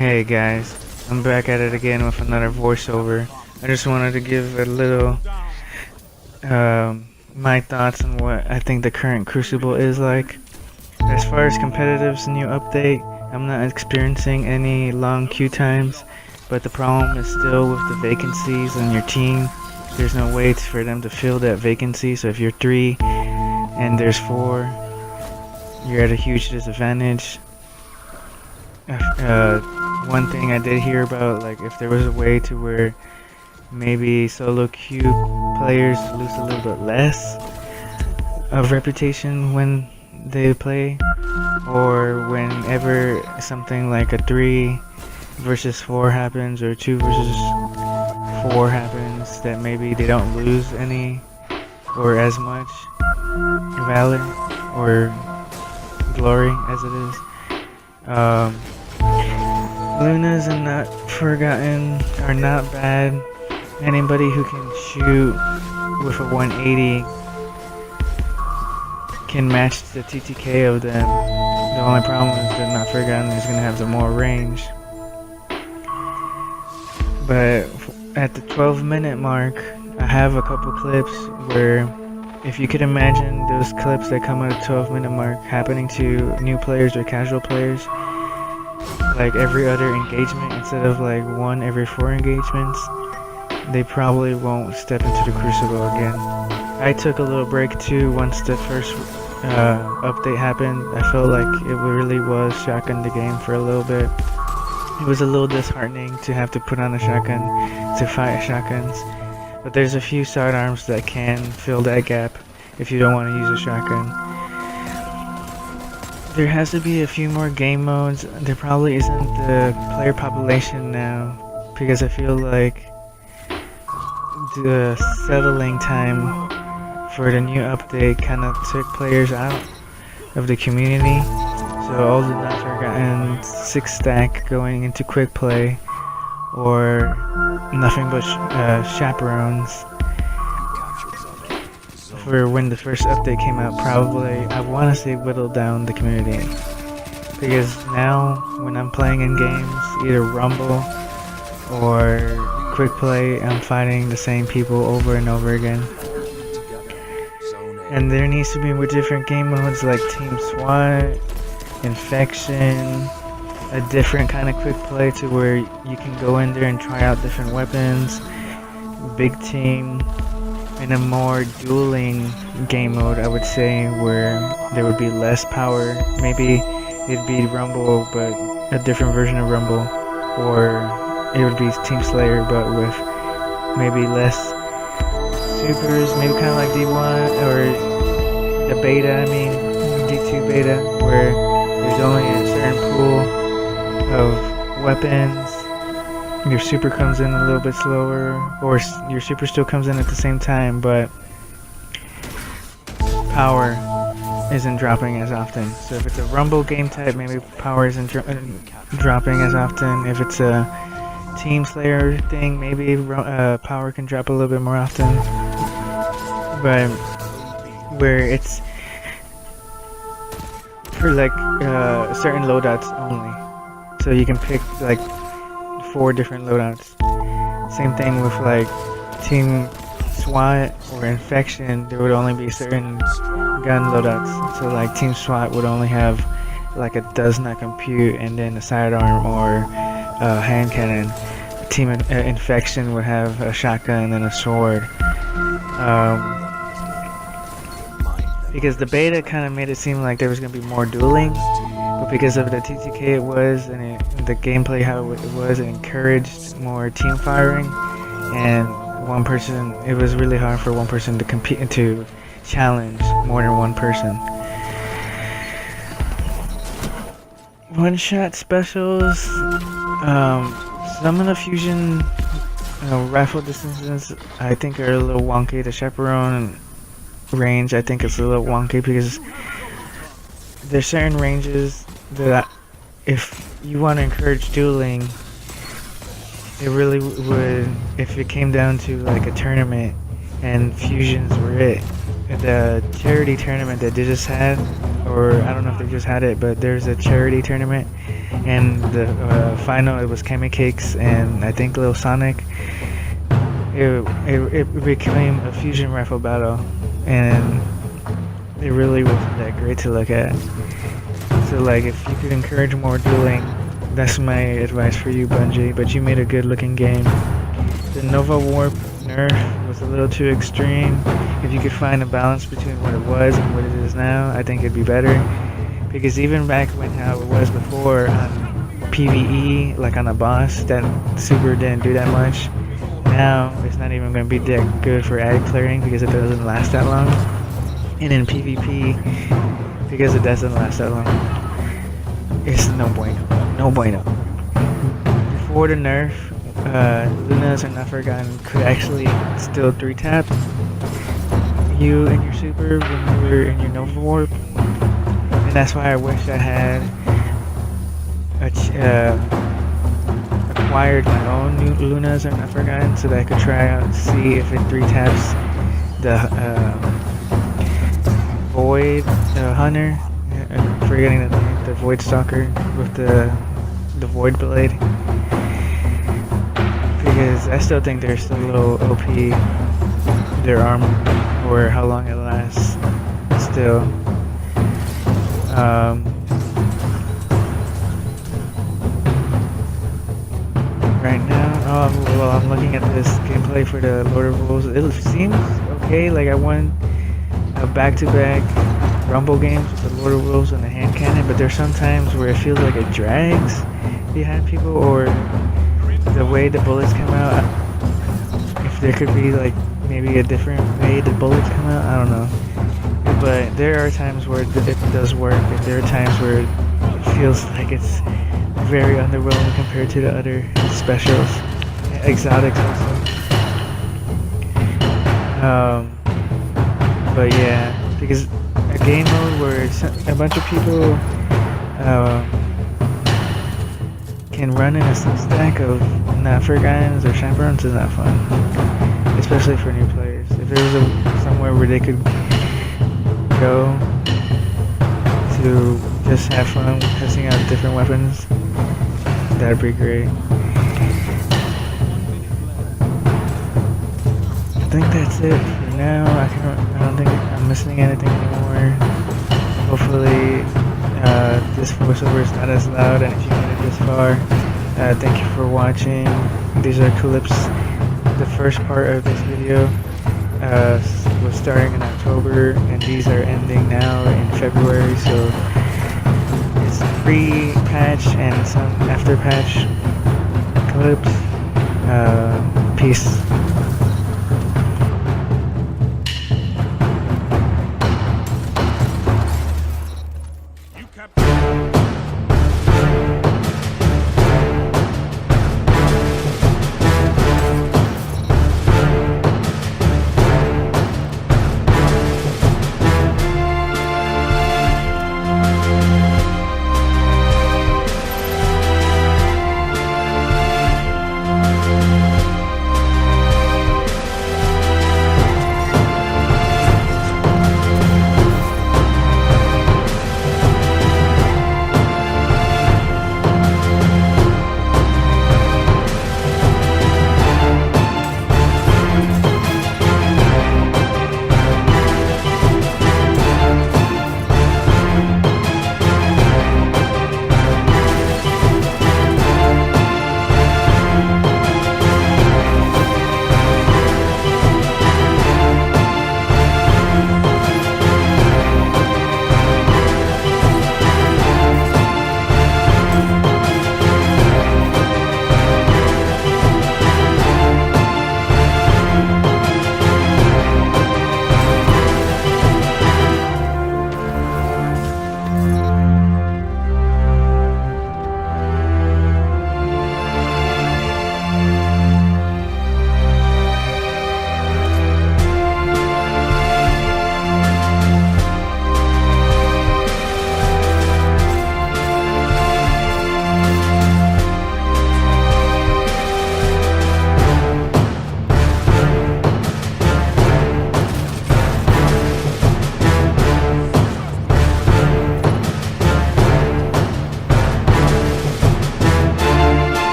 Hey guys, I'm back at it again with another voiceover. I just wanted to give a little my thoughts on what I think the current Crucible is like. As far as competitive's new update, I'm not experiencing any long queue times, but the problem is still with the vacancies on your team. There's no way for them to fill that vacancy, so if you're 3 and there's 4, you're at a huge disadvantage. One thing I did hear about, like if there was a way to where maybe solo queue players lose a little bit less of reputation when they play, or whenever something like a 3 versus 4 happens or 2 versus 4 happens, that maybe they don't lose any or as much valor or glory as it is. Lunas and Not Forgotten are not bad. Anybody who can shoot with a 180 can match the TTK of them. The only problem is that Not Forgotten is going to have the more range. But at the 12-minute mark, I have a couple clips where, if you could imagine those clips that come at a 12-minute mark happening to new players or casual players, like every other engagement instead of like 1 every 4 engagements, they probably won't step into the Crucible again. I took a little break too once the first update happened. I felt like it really was shotgun the game for a little bit. It was a little disheartening to have to put on a shotgun to fight shotguns, but there's a few sidearms that can fill that gap if you don't want to use a shotgun. There has to be a few more game modes. There probably isn't the player population now, because I feel like the settling time for the new update kind of took players out of the community. So all the Not Forgotten 6-stack going into quick play, or nothing but chaperones for when the first update came out, probably, I want to say, whittled down the community. Because now when I'm playing in games, either Rumble or quick play, I'm fighting the same people over and over again. And there needs to be more different game modes like Team SWAT, Infection, a different kind of quick play to where you can go in there and try out different weapons, big team, and a more dueling game mode, I would say, where there would be less power. Maybe it'd be Rumble, but a different version of Rumble, or it would be Team Slayer, but with maybe less supers, maybe kind of like D1 or the beta, D2 beta, where there's only a certain pool of weapons. Your super comes in a little bit slower, or your super still comes in at the same time, but power isn't dropping as often. So if it's a Rumble game type, maybe power isn't dropping as often. If it's a Team Slayer thing, maybe power can drop a little bit more often. But where it's for like certain loadouts only, so you can pick like 4 different loadouts. Same thing with like Team SWAT or Infection, there would only be certain gun loadouts. So like Team SWAT would only have like a does not compute and then a sidearm or a hand cannon. Team Infection would have a shotgun and a sword. Because the beta kind of made it seem like there was going to be more dueling, but because of the TTK it was, and the gameplay how it was, it encouraged more team firing, and one person, it was really hard for one person to compete, to challenge more than one person. One-shot specials, some of the fusion rifle distances I think are a little wonky. The chaperone range I think is a little wonky, because there's certain ranges that if you want to encourage dueling, it really would, if it came down to like a tournament and fusions were it. The charity tournament that they just had, or I don't know if they just had it, but there's a charity tournament and the final it was Cakes and I think Lil Sonic. It became a fusion rifle battle, and it really wasn't that great to look at. So like, if you could encourage more dueling, that's my advice for you, Bungie. But you made a good looking game. The Nova Warp nerf was a little too extreme. If you could find a balance between what it was and what it is now, I think it'd be better. Because even back when how it was before on PvE, like on a boss, that super didn't do that much. Now it's not even going to be that good for ad clearing because it doesn't last that long. And in PvP, because it doesn't last that long, it's no bueno. No bueno. Before the nerf, Lunas and Nefergan could actually still 3-tap you and your super when you were in your Nova Warp. And that's why I wish I had acquired my own new Lunas and Nefergan so that I could try out and see if it 3-taps the Void Hunter. I'm forgetting the name, the Void Stalker with the Void Blade. Because I still think they're still a little OP, their armor, or how long it lasts, still. Right now, well, I'm looking at this gameplay for the Lord of Wolves. It seems okay, like I won a back-to-back Rumble games with the Lord of Wolves and the hand cannon, but there's some times where it feels like it drags behind people, or the way the bullets come out. If there could be like maybe a different way the bullets come out, I don't know. But there are times where it does work, and there are times where it feels like it's very underwhelming compared to the other specials, exotics also. But yeah, because a game mode where a bunch of people can run in a stack of Nefergans or Chaperones is not fun, especially for new players. If there was somewhere where they could go to just have fun testing out different weapons, that'd be great. I think that's it for now. I don't think I'm missing anything anymore. Hopefully this voiceover is not as loud, and if you made it this far, thank you for watching. These are clips. The first part of this video was starting in October, and these are ending now in February, so it's pre-patch and some after-patch clips. Peace.